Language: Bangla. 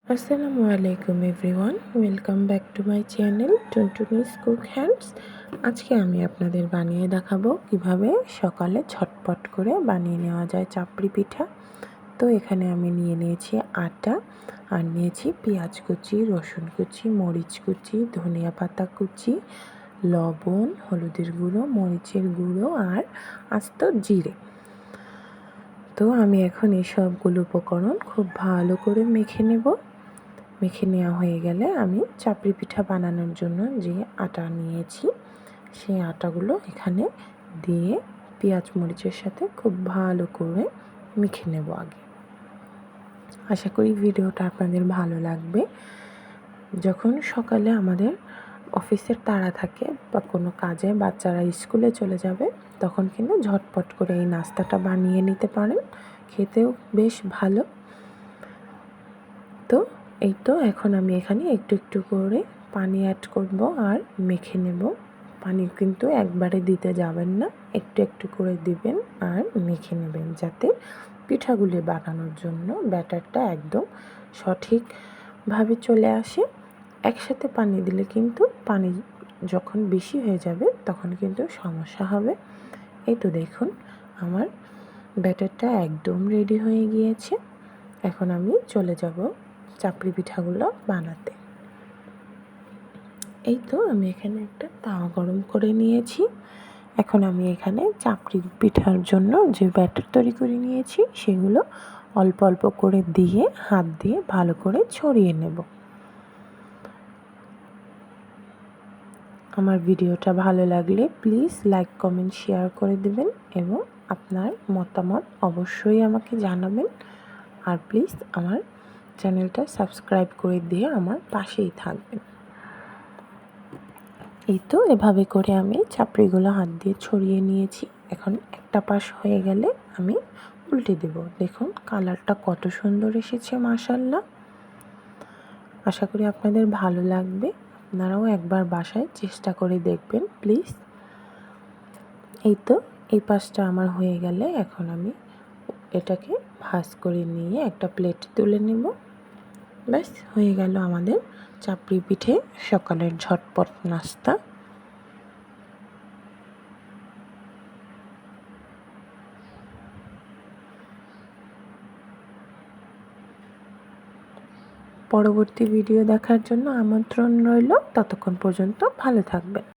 আসসালামু আলাইকুম everyone, welcome back to my channel Tuntuni's cook hands. আজকে আমি আপনাদের বানিয়ে দেখাবো কিভাবে সকালে ঝটপট করে বানিয়ে নেওয়া যায় চাপড়ি পিঠা। তো এখানে আমি নিয়ে নিয়েছি আটা, আর নিয়েছি পেঁয়াজ কুচি, রসুন কুচি, মরিচ কুচি, ধনিয়া পাতা কুচি, লবণ, হলুদের গুঁড়ো, মরিচের গুঁড়ো আর আস্ত জিরে। তো আমি এখন এই সবগুলো উপকরণ খুব ভালো করে মেখে নেব। মেখে নেওয়া হয়ে গেলে আমি চাপড়ি পিঠা বানানোর জন্য যে আটা নিয়েছি সেই আটাগুলো এখানে দিয়ে পেঁয়াজ মরিচের সাথে খুব ভালো করে মেখে নেব আগে। আশা করি ভিডিওটা আপনাদের ভালো লাগবে। যখন সকালে আমাদের অফিসের তাড়া থাকে বা কোনো কাজে বাচ্চারা স্কুলে চলে যাবে, তখন কিন্তু ঝটপট করে এই নাস্তাটা বানিয়ে নিতে পারেন, খেতেও বেশ ভালো। তো এই তো এখন আমি এখানে একটু একটু করে পানি অ্যাড করব আর মেখে নেব। পানি কিন্তু একবারে দিতে যাবেন না, একটু একটু করে দিবেন আর মেখে নেবেন, যাতে পিঠাগুলি বানানোর জন্য ব্যাটারটা একদম সঠিকভাবে চলে আসে। একসাথে পানি দিলে কিন্তু পানি যখন বেশি হয়ে যাবে তখন কিন্তু সমস্যা হবে। এই তো দেখুন আমার ব্যাটারটা একদম রেডি হয়ে গিয়েছে। এখন আমি চলে যাব চাপড়ি পিঠাগুলো বানাতে। এই তো আমি এখানে একটা তাওয়া গরম করে নিয়েছি। এখন আমি এখানে চাপড়ি পিঠার জন্য যে ব্যাটার তৈরি করে নিয়েছি সেগুলো অল্প অল্প করে দিয়ে হাত দিয়ে ভালো করে ছড়িয়ে নেব। আমার ভিডিওটা ভালো লাগলে প্লিজ লাইক, কমেন্ট, শেয়ার করে দেবেন এবং আপনার মতামত অবশ্যই আমাকে জানাবেন। আর প্লিজ আমার চ্যানেলটা সাবস্ক্রাইব করে দিয়ে আমার পাশেই থাকবেন। এই তো এভাবে করে আমি চাপড়িগুলো হাত দিয়ে ছড়িয়ে নিয়েছি। এখন একটা পাশ হয়ে গেলে আমি উল্টে দেব। দেখুন কালারটা কত সুন্দর এসেছে, মাশাআল্লাহ। আশা করি আপনাদের ভালো লাগবে, আপনারাও একবার বাসায় চেষ্টা করে দেখবেন প্লিজ। এই তো এই পাশটা আমার হয়ে গেলে এখন আমি এটাকে ভাঁজ করে নিয়ে একটা প্লেটে তুলে নেব। ব্যাস হয়ে গেল আমাদের চাপড়ি পিঠে সকালের ঝটপট নাস্তা। পরবর্তী ভিডিও দেখার জন্য আমন্ত্রণ রইল। ততক্ষণ পর্যন্ত ভালো থাকবেন।